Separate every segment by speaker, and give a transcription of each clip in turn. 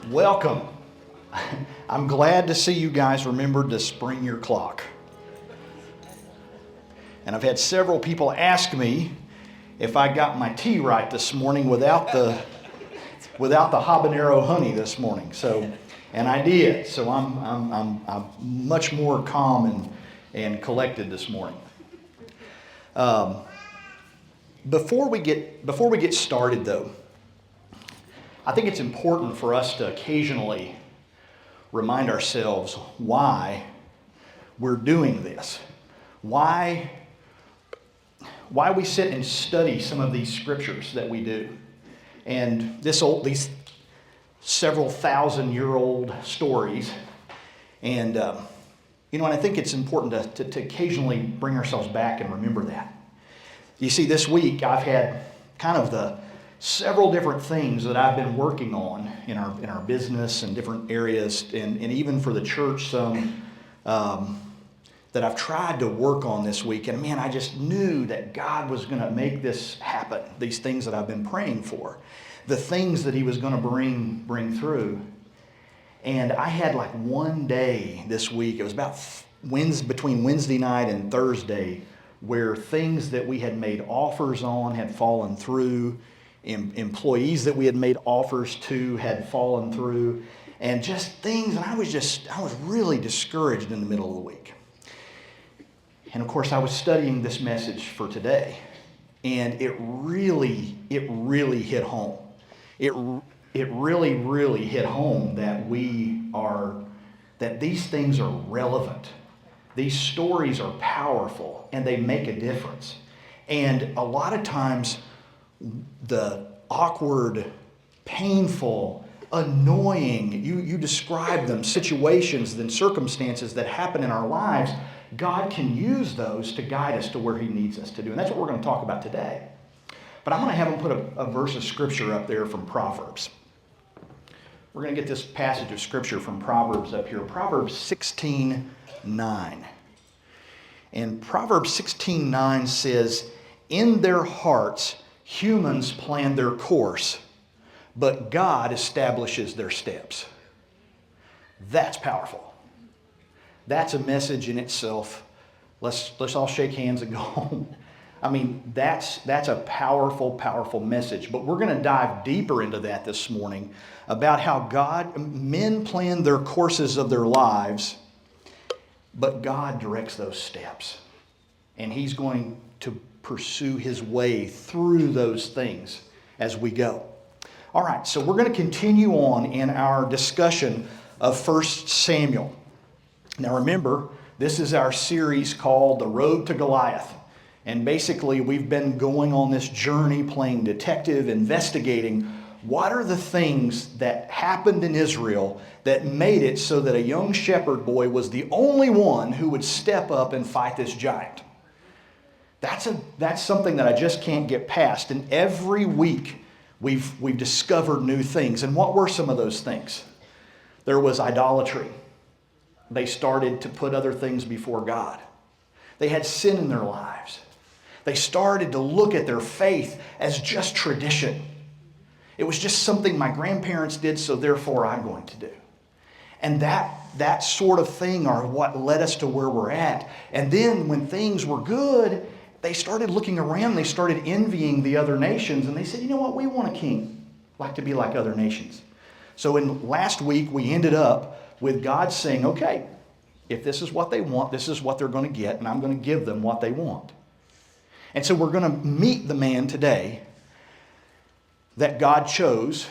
Speaker 1: Welcome. I'm glad to see you guys remembered to spring your clock. And I've had several people ask me if I got my tea right this morning without the habanero honey this morning. And I did. So I'm much more calm and collected this morning. Before we get started though, I think it's important for us to occasionally remind ourselves why we're doing this. Why we sit and study some of these scriptures that we do. And these several thousand-year-old stories. And and I think it's important to occasionally bring ourselves back and remember that. You see, this week I've had kind of the several different things that I've been working on in our business and different areas, and even for the church, some that I've tried to work on this week. And man, I just knew that God was going to make this happen. These things that I've been praying for, the things that He was going to bring through. And I had like one day this week. It was about between Wednesday night and Thursday, where things that we had made offers on had fallen through. Employees that we had made offers to had fallen through, and just things, and I was really discouraged in the middle of the week. And of course I was studying this message for today, and it really hit home. It really hit home that these things are relevant. These stories are powerful and they make a difference. And a lot of times the awkward, painful, annoying, you describe them, situations and circumstances that happen in our lives, God can use those to guide us to where He needs us to do. And that's what we're going to talk about today. But I'm going to have him put a verse of Scripture up there from Proverbs. We're going to get this passage of Scripture from Proverbs up here. Proverbs 16:9. And Proverbs 16:9 says, "In their hearts humans plan their course, but God establishes their steps." That's powerful. That's a message in itself. Let's all shake hands and go home. I mean, that's a powerful message. But we're going to dive deeper into that this morning about how men plan their courses of their lives, but God directs those steps. And He's going to pursue His way through those things as we go. All right, so we're going to continue on in our discussion of 1 Samuel. Now remember, this is our series called The Road to Goliath. And basically, we've been going on this journey playing detective, investigating what are the things that happened in Israel that made it so that a young shepherd boy was the only one who would step up and fight this giant. That's something that I just can't get past. And every week we've discovered new things. And what were some of those things? There was idolatry. They started to put other things before God. They had sin in their lives. They started to look at their faith as just tradition. It was just something my grandparents did, so therefore I'm going to do. And that sort of thing are what led us to where we're at. And then when things were good, they started looking around, they started envying the other nations, and they said, you know what, we want a king, like to be like other nations. So in last week, we ended up with God saying, okay, if this is what they want, this is what they're going to get, and I'm going to give them what they want. And so we're going to meet the man today that God chose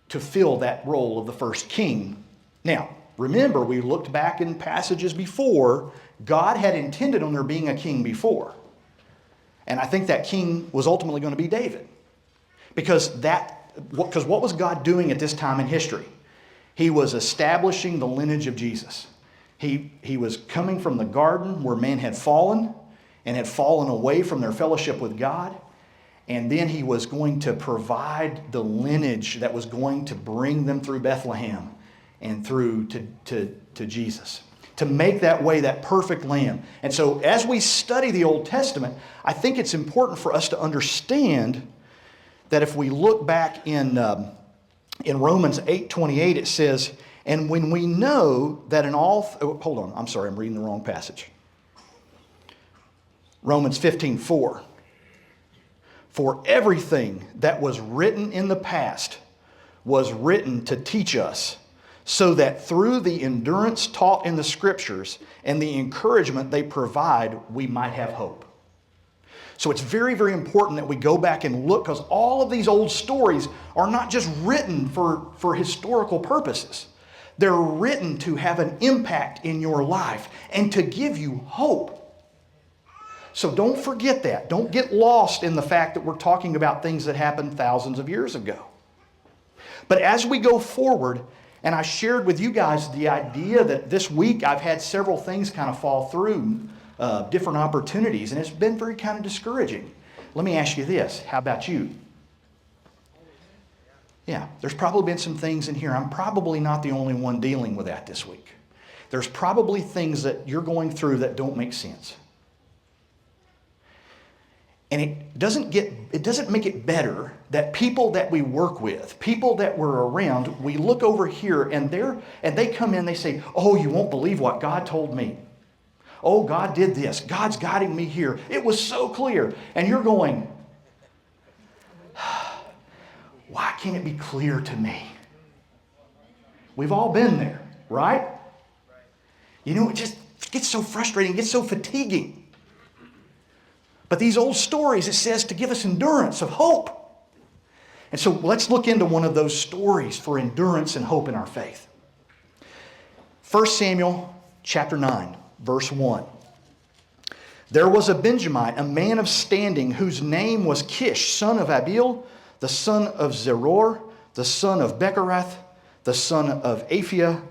Speaker 1: to fill that role of the first king. Now, remember, we looked back in passages before, God had intended on there being a king before. And I think that king was ultimately going to be David. Because what was God doing at this time in history? He was establishing the lineage of Jesus. He was coming from the garden where man had fallen and had fallen away from their fellowship with God. And then He was going to provide the lineage that was going to bring them through Bethlehem and through to Jesus, to make that way that perfect lamb. And so as we study the Old Testament, I think it's important for us to understand that if we look back in In Romans 8:28 it says, and when we know that in all, hold on, I'm sorry, I'm reading the wrong passage. Romans 15:4. For everything that was written in the past was written to teach us, so that through the endurance taught in the Scriptures and the encouragement they provide, we might have hope. So it's very, very important that we go back and look, because all of these old stories are not just written for historical purposes. They're written to have an impact in your life and to give you hope. So don't forget that. Don't get lost in the fact that we're talking about things that happened thousands of years ago. But as we go forward, and I shared with you guys the idea that this week I've had several things kind of fall through, different opportunities, and it's been very kind of discouraging. Let me ask you this. How about you? Yeah, there's probably been some things in here. I'm probably not the only one dealing with that this week. There's probably things that you're going through that don't make sense. And it doesn't make it better that people that we work with, people that we're around, we look over here and they come in, they say, oh, you won't believe what God told me. Oh, God did this. God's guiding me here. It was so clear. And you're going, why can't it be clear to me? We've all been there, right? You know, it just gets so frustrating, it gets so fatiguing. But these old stories, it says to give us endurance of hope. And so let's look into one of those stories for endurance and hope in our faith. 1 Samuel chapter 9, verse 1. There was a Benjamite, a man of standing, whose name was Kish, son of Abiel, the son of Zeror, the son of Bechorath, the son of Aphiah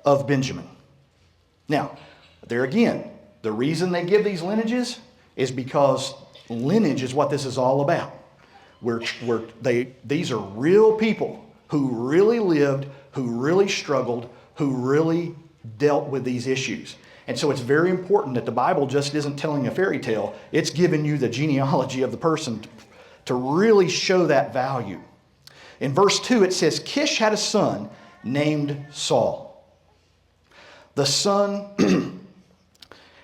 Speaker 1: of Benjamin. Now, there again, the reason they give these lineages is because lineage is what this is all about. These are real people who really lived, who really struggled, who really dealt with these issues. And so it's very important that the Bible just isn't telling a fairy tale. It's giving you the genealogy of the person to really show that value. In verse 2 it says, Kish had a son named Saul. The son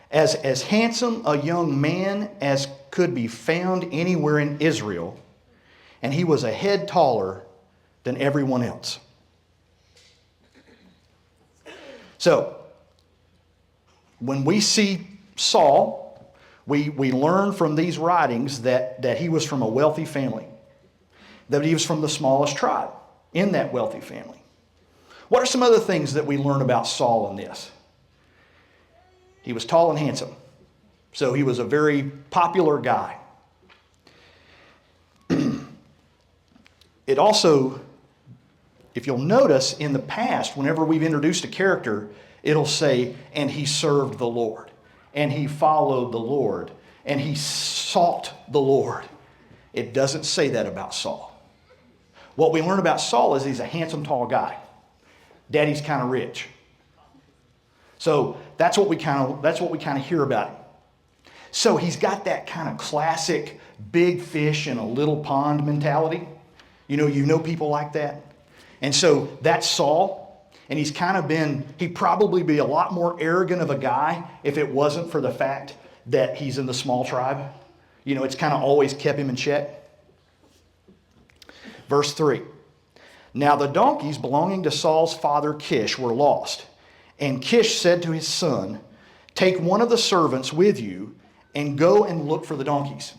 Speaker 1: as handsome a young man as could be found anywhere in Israel, and he was a head taller than everyone else. So, when we see Saul, we learn from these writings that he was from a wealthy family, that he was from the smallest tribe in that wealthy family. What are some other things that we learn about Saul in this? He was tall and handsome. So he was a very popular guy. It also, if you'll notice, in the past, whenever we've introduced a character, it'll say, and he served the Lord, and he followed the Lord, and he sought the Lord. It doesn't say that about Saul. What we learn about Saul is he's a handsome, tall guy. Daddy's kind of rich. So that's what we kind of hear about him. So he's got that kind of classic big fish in a little pond mentality. You know people like that. And so that's Saul. And he'd probably be a lot more arrogant of a guy if it wasn't for the fact that he's in the small tribe. It's kind of always kept him in check. Verse 3. Now the donkeys belonging to Saul's father Kish were lost. And Kish said to his son, take one of the servants with you and go and look for the donkeys.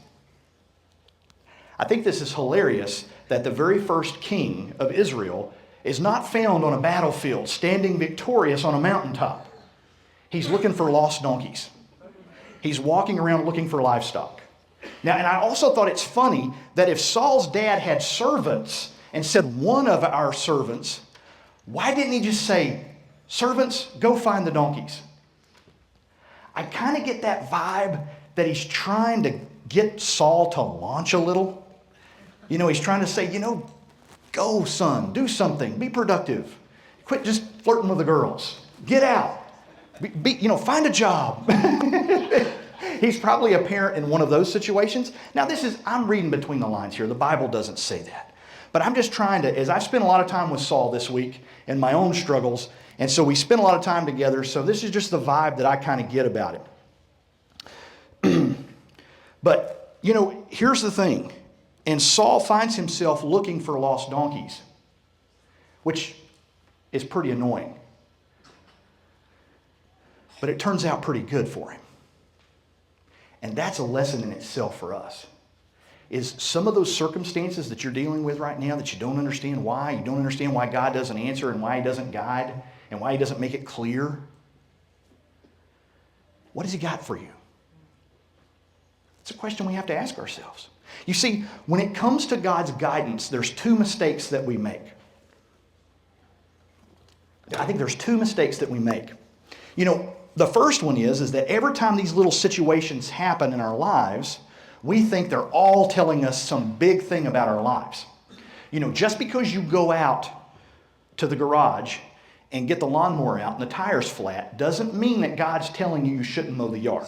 Speaker 1: I think this is hilarious that the very first king of Israel is not found on a battlefield standing victorious on a mountaintop. He's looking for lost donkeys. He's walking around looking for livestock. Now, and I also thought it's funny that if Saul's dad had servants and said one of our servants, why didn't he just say, servants, go find the donkeys? I kind of get that vibe that he's trying to get Saul to launch a little. He's trying to say, go son, do something, be productive. Quit just flirting with the girls. Get out. Find a job. He's probably a parent in one of those situations. Now I'm reading between the lines here. The Bible doesn't say that. But I'm just trying to, as I've spent a lot of time with Saul this week in my own struggles, and so we spent a lot of time together, so this is just the vibe that I kind of get about it. But, here's the thing. And Saul finds himself looking for lost donkeys, which is pretty annoying. But it turns out pretty good for him. And that's a lesson in itself for us. Is some of those circumstances that you're dealing with right now that you don't understand why, you don't understand why God doesn't answer and why He doesn't guide and why He doesn't make it clear. What has He got for you? It's a question we have to ask ourselves. You see, when it comes to God's guidance, there's two mistakes that we make. I think there's two mistakes that we make. The first one is that every time these little situations happen in our lives, we think they're all telling us some big thing about our lives. Just because you go out to the garage and get the lawnmower out and the tire's flat doesn't mean that God's telling you shouldn't mow the yard.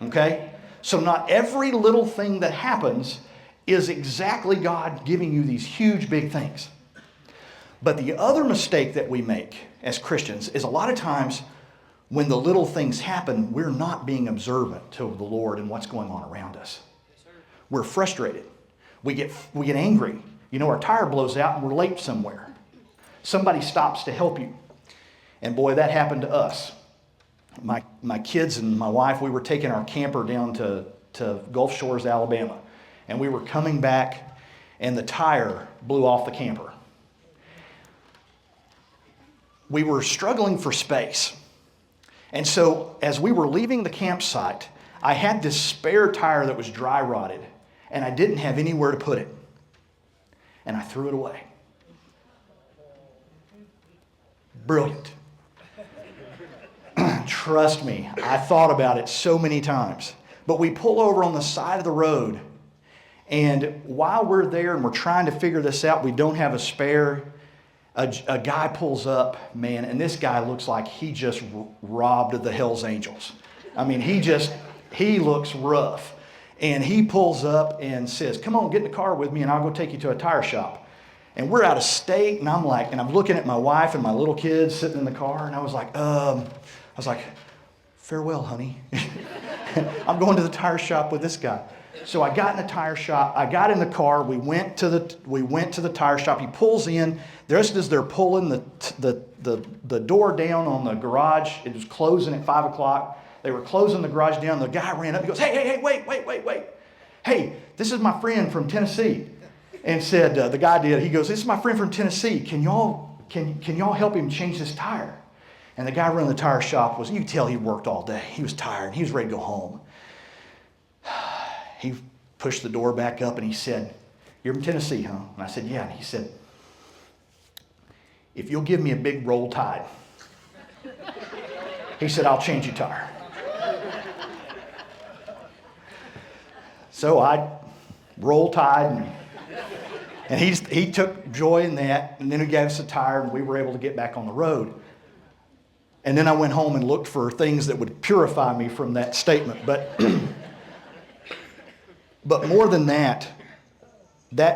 Speaker 1: Okay? So not every little thing that happens is exactly God giving you these huge, big things. But the other mistake that we make as Christians is a lot of times when the little things happen, we're not being observant to the Lord and what's going on around us. We're frustrated. We get angry. Our tire blows out and we're late somewhere. Somebody stops to help you. And boy, that happened to us. My kids and my wife, we were taking our camper down to Gulf Shores, Alabama. And we were coming back and the tire blew off the camper. We were struggling for space. And so as we were leaving the campsite, I had this spare tire that was dry rotted, and I didn't have anywhere to put it. And I threw it away. Brilliant. Trust me, I thought about it so many times. But we pull over on the side of the road, and while we're there and we're trying to figure this out, we don't have a spare. A guy pulls up, man, and this guy looks like he just robbed the Hells Angels. I mean, he looks rough. And he pulls up and says, "Come on, get in the car with me and I'll go take you to a tire shop." And we're out of state, and I'm looking at my wife and my little kids sitting in the car, and I was like, "Farewell, honey." I'm going to the tire shop with this guy. So I got in the tire shop. I got in the car. We went to the tire shop. He pulls in. Just as they're pulling the door down on the garage, it was closing at 5 o'clock. They were closing the garage down. The guy ran up. He goes, "Hey, wait. Hey, this is my friend from Tennessee." And said, the guy did. He goes, "This is my friend from Tennessee. Can y'all help him change this tire?" And the guy running the tire shop you could tell he worked all day. He was tired. He was ready to go home. He pushed the door back up and he said, "You're from Tennessee, huh?" And I said, "Yeah." And he said, "If you'll give me a big roll tide," he said, "I'll change your tire." So I roll tide and he took joy in that, and then he gave us a tire and we were able to get back on the road. And then I went home and looked for things that would purify me from that statement. But more than that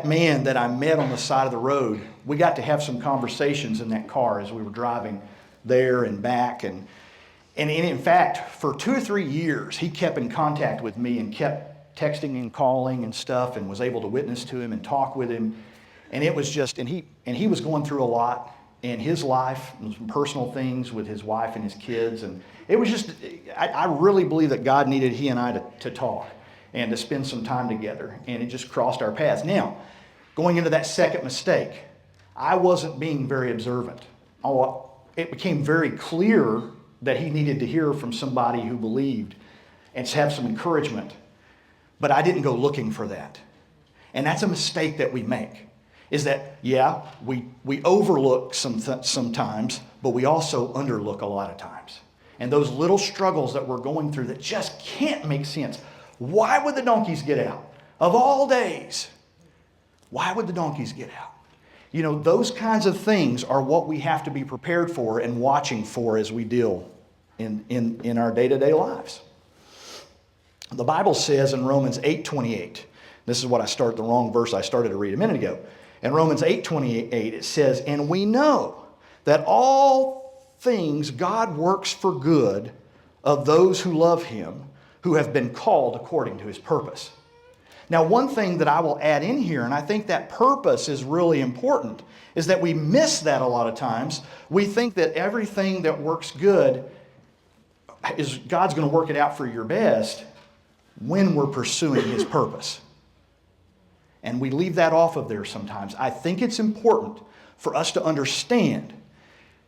Speaker 1: man that I met on the side of the road, we got to have some conversations in that car as we were driving there and back. And in fact, for 2 or 3 years, he kept in contact with me and kept texting and calling and stuff, and was able to witness to him and talk with him. And it was just, and he was going through a lot in his life, and some personal things with his wife and his kids. And it was just, I really believe that God needed he and I to talk and to spend some time together. And it just crossed our paths. Now, going into that second mistake, I wasn't being very observant. It became very clear that he needed to hear from somebody who believed and to have some encouragement. But I didn't go looking for that. And that's a mistake that we make. Is that, yeah, we overlook sometimes, but we also underlook a lot of times. And those little struggles that we're going through that just can't make sense. Why would the donkeys get out? Of all days, why would the donkeys get out? You know, those kinds of things are what we have to be prepared for and watching for as we deal in our day-to-day lives. The Bible says in Romans 8:28, This is what the wrong verse I started to read a minute ago. In Romans 8:28, it says, "And we know that all things God works for good of those who love him, who have been called according to his purpose." Now, one thing that I will add in here, and I think that purpose is really important, is that we miss that a lot of times. We think that everything that works good is God's going to work it out for your best when we're pursuing his purpose. And we leave that off of there sometimes. I think it's important for us to understand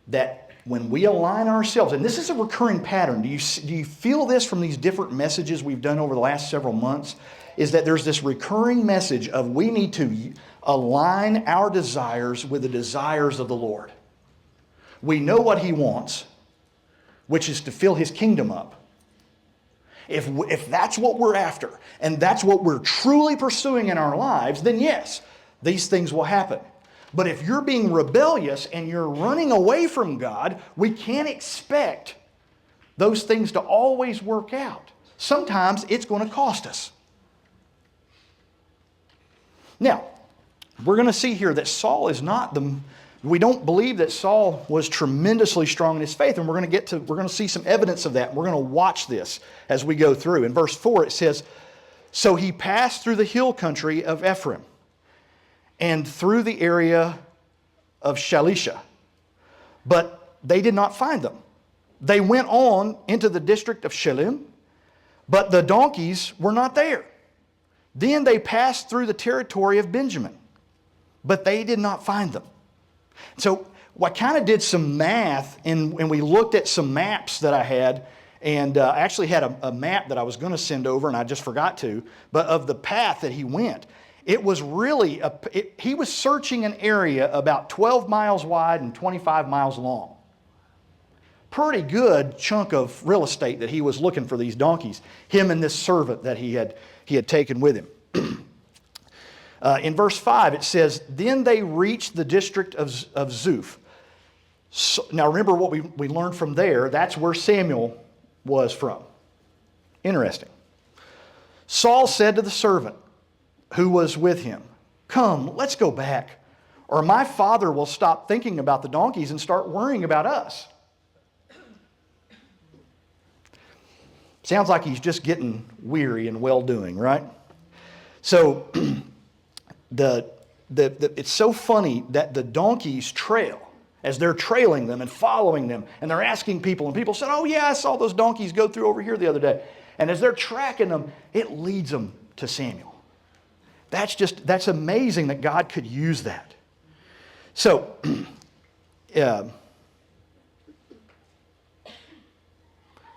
Speaker 1: that when we align ourselves, and this is a recurring pattern, do you feel this from these different messages we've done over the last several months? Is that there's this recurring message of we need to align our desires with the desires of the Lord. We know what he wants, which is to fill his kingdom up. If that's what we're after, and that's what we're truly pursuing in our lives, then yes, these things will happen. But if you're being rebellious and you're running away from God, we can't expect those things to always work out. Sometimes it's going to cost us. Now, we're going to see here that Saul is not we don't believe that Saul was tremendously strong in his faith, and we're going to see some evidence of that. And we're going to watch this as we go through. In verse 4 it says, "So he passed through the hill country of Ephraim and through the area of Shalisha, but they did not find them. They went on into the district of Shillim, but the donkeys were not there. Then they passed through the territory of Benjamin, but they did not find them." So I kind of did some math, and we looked at some maps that I had, and I actually had a map that I was going to send over, and I just forgot to, but of the path that he went. It was really, he was searching an area about 12 miles wide and 25 miles long. Pretty good chunk of real estate that he was looking for these donkeys, him and this servant that he had taken with him. In verse 5 it says, "Then they reached the district of Zuph." So, now remember what we learned from there. That's where Samuel was from. Interesting. "Saul said to the servant who was with him, 'Come, let's go back, or my father will stop thinking about the donkeys and start worrying about us.'" Sounds like he's just getting weary and well-doing, right? So it's so funny that the donkeys trail as they're trailing them and following them, and they're asking people, and people said, "Oh yeah, I saw those donkeys go through over here the other day." And as they're tracking them, it leads them to Samuel. That's amazing that God could use that. So,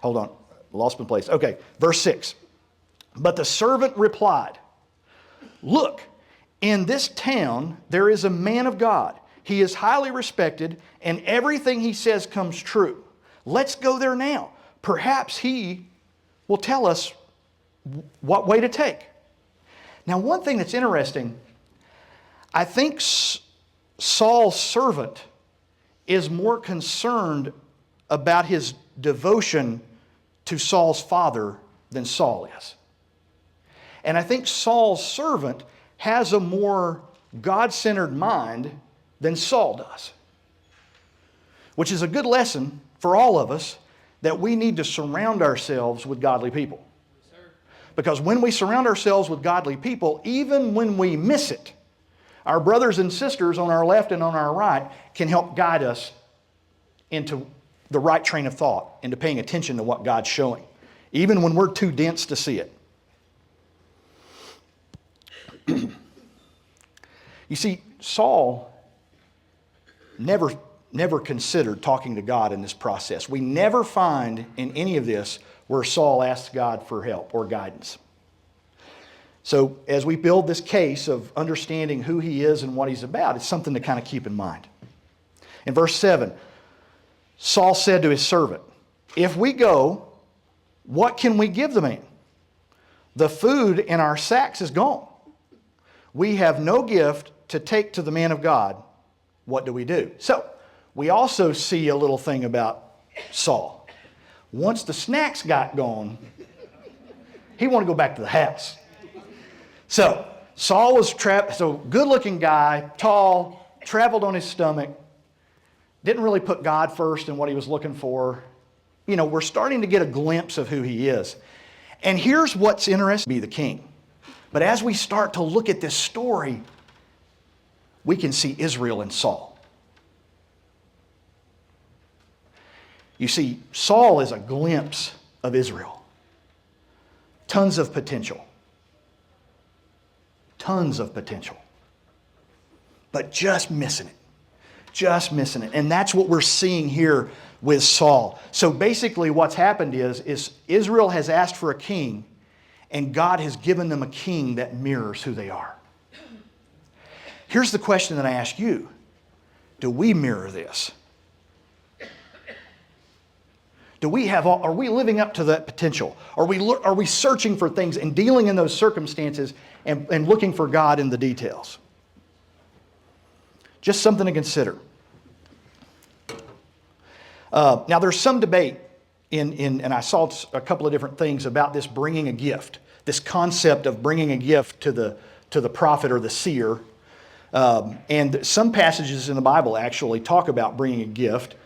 Speaker 1: hold on, lost my place. Okay, verse 6. "But the servant replied, 'Look, in this town there is a man of God. He is highly respected, and everything he says comes true. Let's go there now. Perhaps he will tell us what way to take.'" Now, one thing that's interesting, I think Saul's servant is more concerned about his devotion to Saul's father than Saul is. And I think Saul's servant has a more God-centered mind than Saul does, which is a good lesson for all of us, that we need to surround ourselves with godly people. Because when we surround ourselves with godly people, even when we miss it, our brothers and sisters on our left and on our right can help guide us into the right train of thought, into paying attention to what God's showing, even when we're too dense to see it. You see, Saul never considered talking to God in this process. We never find in any of this where Saul asks God for help or guidance. So as we build this case of understanding who he is and what he's about, it's something to kind of keep in mind. In verse 7, Saul said to his servant, "If we go, what can we give the man? The food in our sacks is gone. We have no gift to take to the man of God. What do we do?" So we also see a little thing about Saul. Once the snacks got gone, he wanted to go back to the house. So Saul was so good-looking guy, tall, traveled on his stomach, didn't really put God first in what he was looking for. You know, we're starting to get a glimpse of who he is. And here's what's interesting, be the king. But as we start to look at this story, we can see Israel and Saul. You see, Saul is a glimpse of Israel. Tons of potential. Tons of potential. But just missing it. Just missing it. And that's what we're seeing here with Saul. So basically what's happened is Israel has asked for a king, and God has given them a king that mirrors who they are. Here's the question that I ask you. Do we mirror this? Are we living up to that potential? Are we searching for things and dealing in those circumstances and looking for God in the details? Just something to consider. Now there's some debate and I saw a couple of different things about this bringing a gift, this concept of bringing a gift to the prophet or the seer. And some passages in the Bible actually talk about bringing a gift.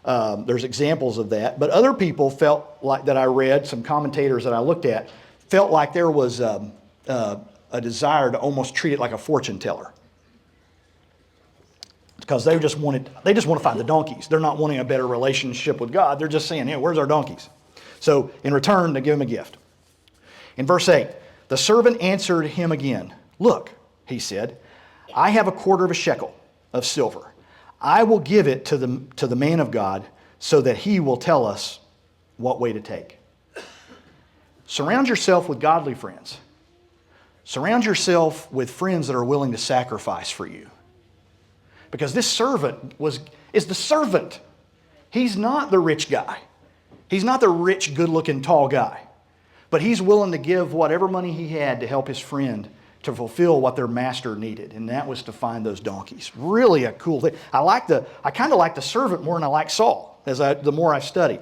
Speaker 1: There's examples of that. But other people felt like, that I read, some commentators that I looked at, felt like there was a desire to almost treat it like a fortune teller. Because they just want to find the donkeys. They're not wanting a better relationship with God. They're just saying, where's our donkeys? So in return, they give him a gift. In verse 8, the servant answered him again. Look, he said, I have a quarter of a shekel of silver. I will give it to the man of God so that he will tell us what way to take. Surround yourself with godly friends. Surround yourself with friends that are willing to sacrifice for you. Because this servant is the servant. He's not the rich guy. He's not the rich, good-looking, tall guy. But he's willing to give whatever money he had to help his friend to fulfill what their master needed, and that was to find those donkeys. Really a cool thing. I kind of like the servant more than I like Saul, the more I study.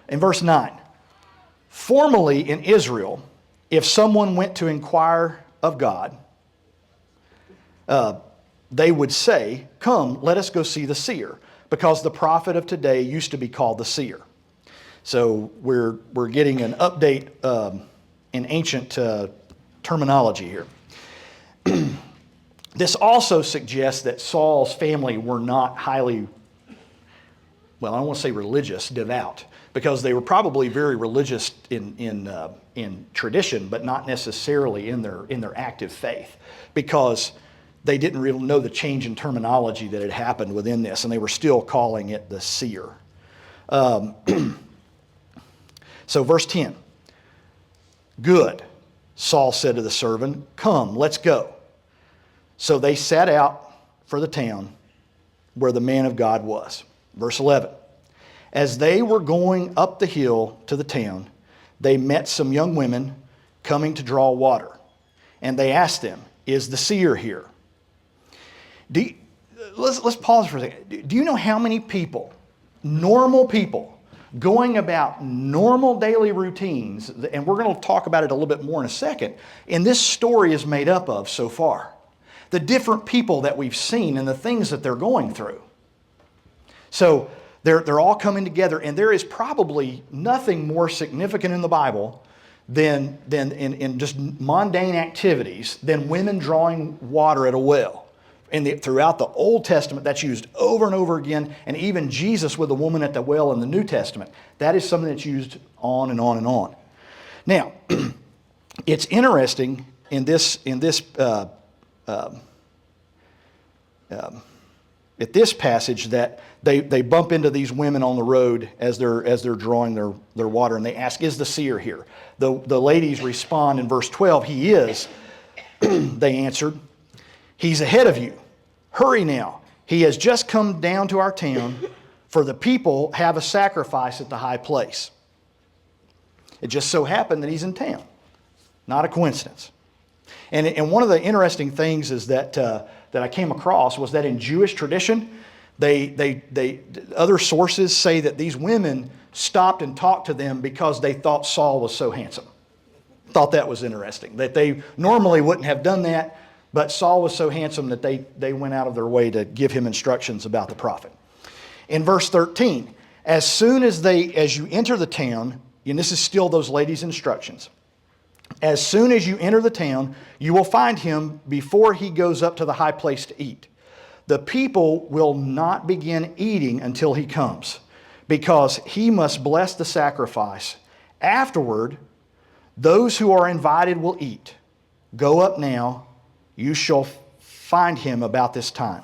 Speaker 1: In verse 9, formerly in Israel, if someone went to inquire of God, they would say, come, let us go see the seer, because the prophet of today used to be called the seer. So we're getting an update in ancient terminology here. This also suggests that Saul's family were not highly, well, I don't want to say religious, devout, because they were probably very religious in tradition, but not necessarily in their active faith, because they didn't really know the change in terminology that had happened within this, and they were still calling it the seer. So verse 10, good. Saul said to the servant, come, let's go. So they set out for the town where the man of God was. Verse 11, as they were going up the hill to the town, they met some young women coming to draw water. And they asked them, is the seer here? Let's pause for a second. Do you know how many people, normal people, going about normal daily routines, and we're going to talk about it a little bit more in a second, and this story is made up of so far? The different people that we've seen and the things that they're going through. So they're all coming together, and there is probably nothing more significant in the Bible than in just mundane activities than women drawing water at a well. Throughout the Old Testament, that's used over and over again, and even Jesus with the woman at the well in the New Testament. That is something that's used on and on and on. Now, it's interesting at this passage that they bump into these women on the road as they're drawing their water, and they ask, is the seer here? The ladies respond in verse 12, he is. They answered, he's ahead of you. Hurry now. He has just come down to our town, for the people have a sacrifice at the high place. It just so happened that he's in town. Not a coincidence. And one of the interesting things is that I came across was that in Jewish tradition, other sources say that these women stopped and talked to them because they thought Saul was so handsome. Thought that was interesting, that they normally wouldn't have done that, but Saul was so handsome that they went out of their way to give him instructions about the prophet. In verse 13, as soon as you enter the town, and this is still those ladies' instructions, as soon as you enter the town, you will find him before he goes up to the high place to eat. The people will not begin eating until he comes, because he must bless the sacrifice. Afterward, those who are invited will eat. Go up now, you shall find him about this time.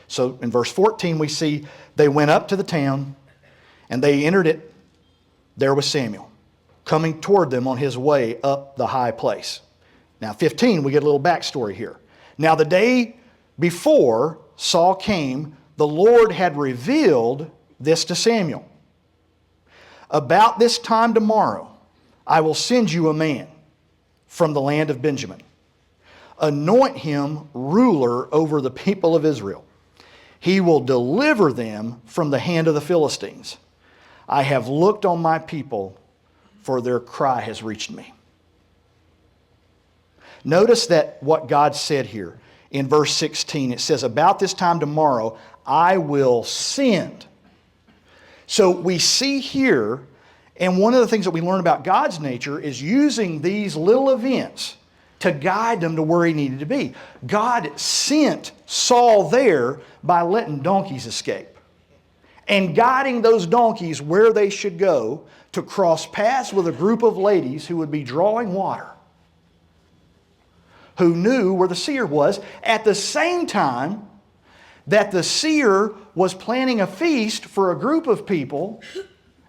Speaker 1: So in verse 14 we see they went up to the town and they entered it. There was Samuel coming toward them on his way up the high place. Now 15, we get a little backstory here. Now the day before Saul came, the Lord had revealed this to Samuel. About this time tomorrow, I will send you a man from the land of Benjamin. Anoint him ruler over the people of Israel. He will deliver them from the hand of the Philistines. I have looked on my people, for their cry has reached me. Notice that what God said here in verse 16. It says, about this time tomorrow, I will send. So we see here, and one of the things that we learn about God's nature is using these little events to guide them to where he needed to be. God sent Saul there by letting donkeys escape and guiding those donkeys where they should go to cross paths with a group of ladies who would be drawing water, who knew where the seer was, at the same time that the seer was planning a feast for a group of people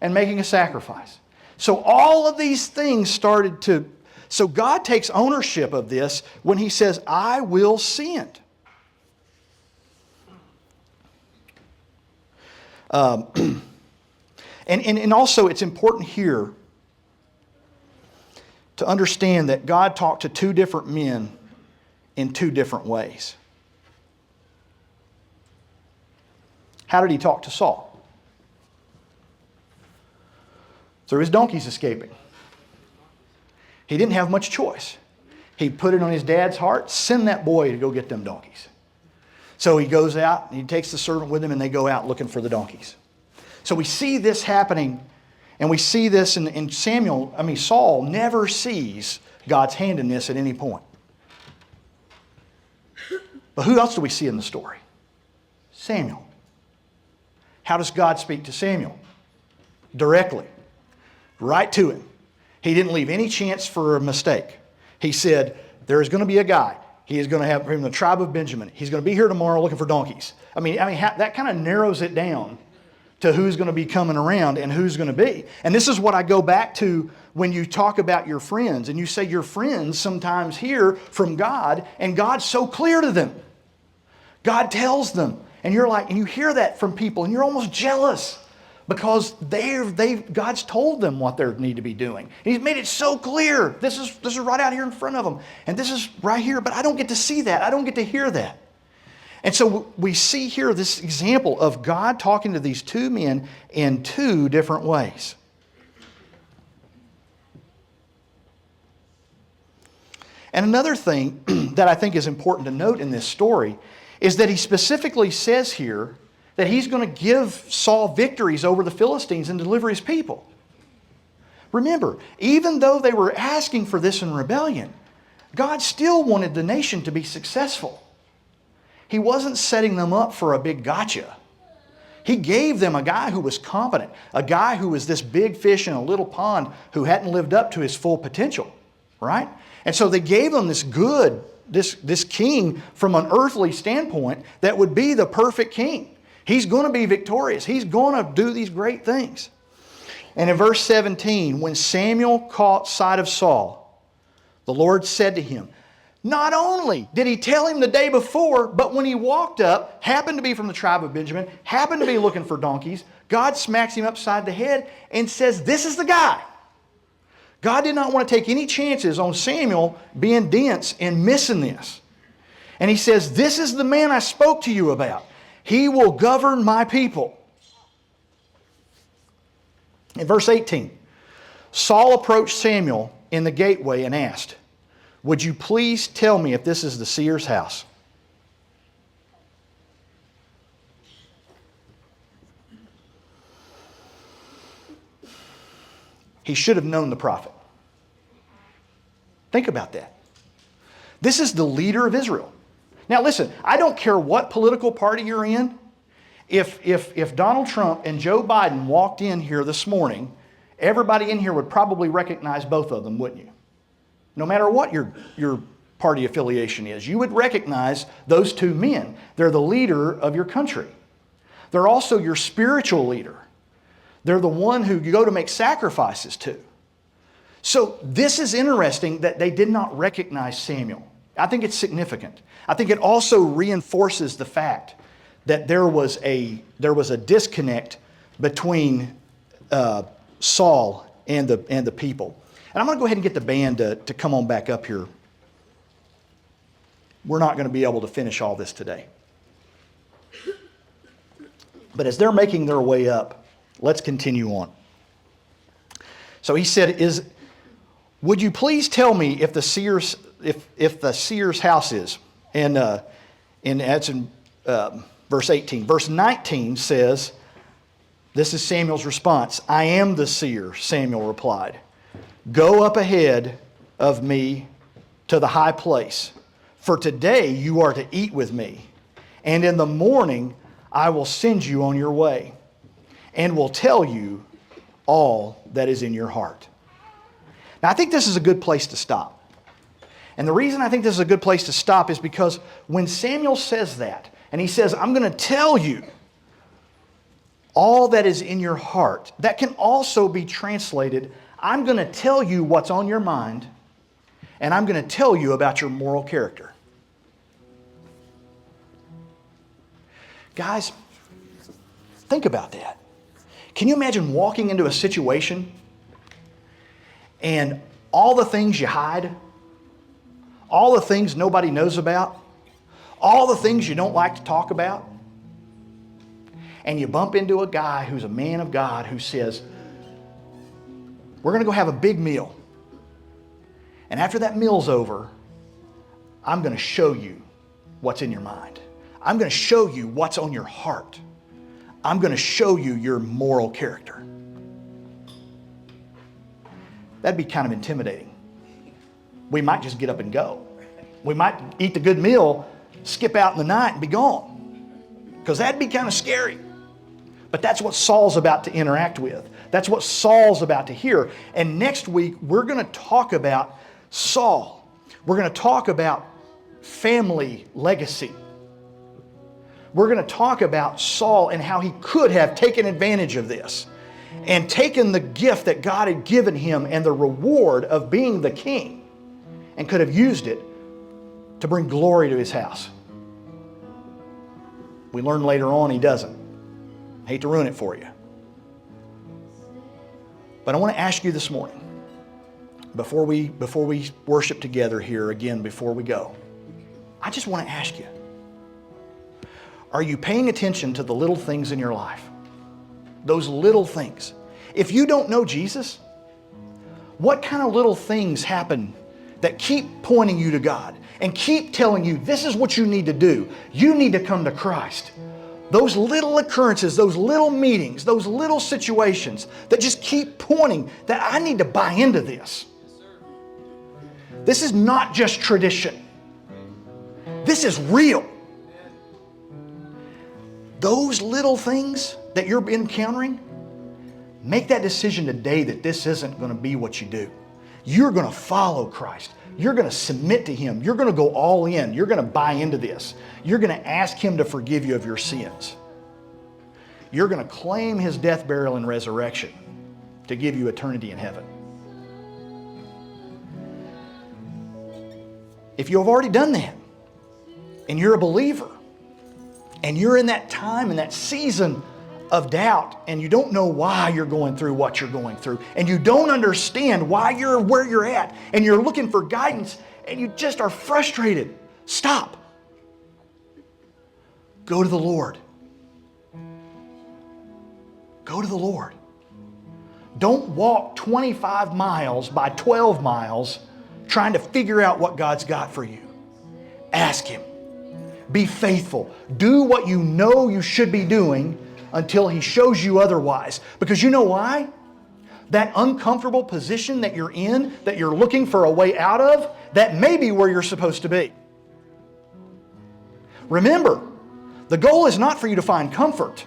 Speaker 1: and making a sacrifice. So all of these things started to... So God takes ownership of this when he says, I will send. And also it's important here to understand that God talked to two different men in two different ways. How did he talk to Saul? Through his donkeys escaping. He didn't have much choice. He put it on his dad's heart, send that boy to go get them donkeys. So he goes out, and he takes the servant with him, and they go out looking for the donkeys. So we see this happening, and we see this in Saul never sees God's hand in this at any point. But who else do we see in the story? Samuel. How does God speak to Samuel? Directly. Right to him. He didn't leave any chance for a mistake. He said, there is going to be a guy. He is going to have from the tribe of Benjamin. He's going to be here tomorrow looking for donkeys. That kind of narrows it down to who's going to be coming around and who's going to be. And this is what I go back to when you talk about your friends. And you say your friends sometimes hear from God, and God's so clear to them. God tells them. And you're like, and you hear that from people, and you're almost jealous. Because God's told them what they need to be doing. He's made it so clear. This is right out here in front of them. And this is right here, but I don't get to see that. I don't get to hear that. And so we see here this example of God talking to these two men in two different ways. And another thing that I think is important to note in this story is that he specifically says here that he's going to give Saul victories over the Philistines and deliver his people. Remember, even though they were asking for this in rebellion, God still wanted the nation to be successful. He wasn't setting them up for a big gotcha. He gave them a guy who was competent, a guy who was this big fish in a little pond who hadn't lived up to his full potential, right? And so they gave him this king from an earthly standpoint that would be the perfect king. He's going to be victorious. He's going to do these great things. And in verse 17, when Samuel caught sight of Saul, the Lord said to him, not only did he tell him the day before, but when he walked up, happened to be from the tribe of Benjamin, happened to be looking for donkeys, God smacks him upside the head and says, this is the guy. God did not want to take any chances on Samuel being dense and missing this. And he says, this is the man I spoke to you about. He will govern my people. In verse 18, Saul approached Samuel in the gateway and asked, "Would you please tell me if this is the seer's house?" He should have known the prophet. Think about that. This is the leader of Israel. Now listen, I don't care what political party you're in. If Donald Trump and Joe Biden walked in here this morning, everybody in here would probably recognize both of them, wouldn't you? No matter what your party affiliation is, you would recognize those two men. They're the leader of your country. They're also your spiritual leader. They're the one who you go to make sacrifices to. So this is interesting that they did not recognize Samuel. I think it's significant. I think it also reinforces the fact that there was a disconnect between Saul and the people. And I'm going to go ahead and get the band to come on back up here. We're not going to be able to finish all this today. But as they're making their way up, let's continue on. So he said, "Would you please tell me if the seer's house is?" And that's in verse 18. Verse 19 says, this is Samuel's response. "I am the seer," Samuel replied. "Go up ahead of me to the high place, for today you are to eat with me, and in the morning I will send you on your way, and will tell you all that is in your heart." Now, I think this is a good place to stop. And the reason I think this is a good place to stop is because when Samuel says that, and he says, "I'm going to tell you all that is in your heart," that can also be translated, "I'm going to tell you what's on your mind, and I'm going to tell you about your moral character." Guys, think about that. Can you imagine walking into a situation and all the things you hide, all the things nobody knows about, all the things you don't like to talk about, and you bump into a guy who's a man of God who says, "We're going to go have a big meal. And after that meal's over, I'm going to show you what's in your mind. I'm going to show you what's on your heart. I'm going to show you your moral character." That'd be kind of intimidating. We might just get up and go. We might eat the good meal, skip out in the night and be gone. Because that'd be kind of scary. But that's what Saul's about to interact with. That's what Saul's about to hear. And next week, we're going to talk about Saul. We're going to talk about family legacy. We're going to talk about Saul and how he could have taken advantage of this and taken the gift that God had given him and the reward of being the king and could have used it to bring glory to his house. We learn later on he doesn't. Hate to ruin it for you. But I want to ask you this morning, before we worship together here again, before we go, I just want to ask you, are you paying attention to the little things in your life? Those little things. If you don't know Jesus, what kind of little things happen that keep pointing you to God and keep telling you this is what you need to do? You need to come to Christ. Those little occurrences, those little meetings, those little situations that just keep pointing that I need to buy into this. This is not just tradition. This is real. Those little things that you're encountering, make that decision today that this isn't going to be what you do. You're going to follow Christ. You're going to submit to Him. You're going to go all in. You're going to buy into this. You're going to ask Him to forgive you of your sins. You're going to claim His death, burial, and resurrection to give you eternity in heaven. If you have already done that, and you're a believer, and you're in that time, in that season of doubt, and you don't know why you're going through what you're going through, and you don't understand why you're where you're at, and you're looking for guidance, and you just are frustrated, stop. Go to the Lord. Go to the Lord. Don't walk 25 miles by 12 miles trying to figure out what God's got for you. Ask Him. Be faithful. Do what you know you should be doing until He shows you otherwise. Because you know why? That uncomfortable position that you're in, that you're looking for a way out of, that may be where you're supposed to be. Remember, the goal is not for you to find comfort.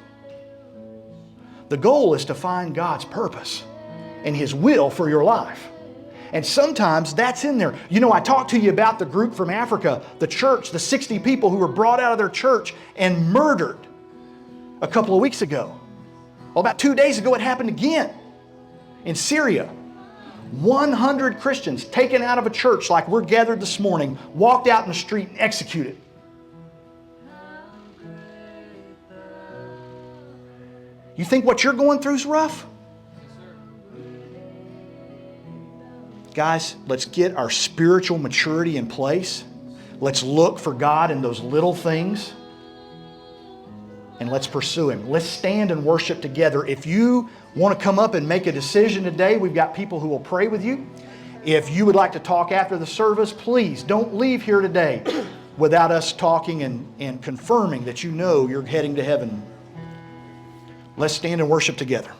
Speaker 1: The goal is to find God's purpose and His will for your life. And sometimes that's in there. You know, I talked to you about the group from Africa, the church, the 60 people who were brought out of their church and murdered a couple of weeks ago. Well, about 2 days ago, it happened again in Syria. 100 Christians taken out of a church like we're gathered this morning, walked out in the street and executed. You think what you're going through is rough? Guys, let's get our spiritual maturity in place. Let's look for God in those little things. And let's pursue Him. Let's stand and worship together. If you want to come up and make a decision today, we've got people who will pray with you. If you would like to talk after the service, please don't leave here today without us talking and confirming that you know you're heading to heaven. Let's stand and worship together.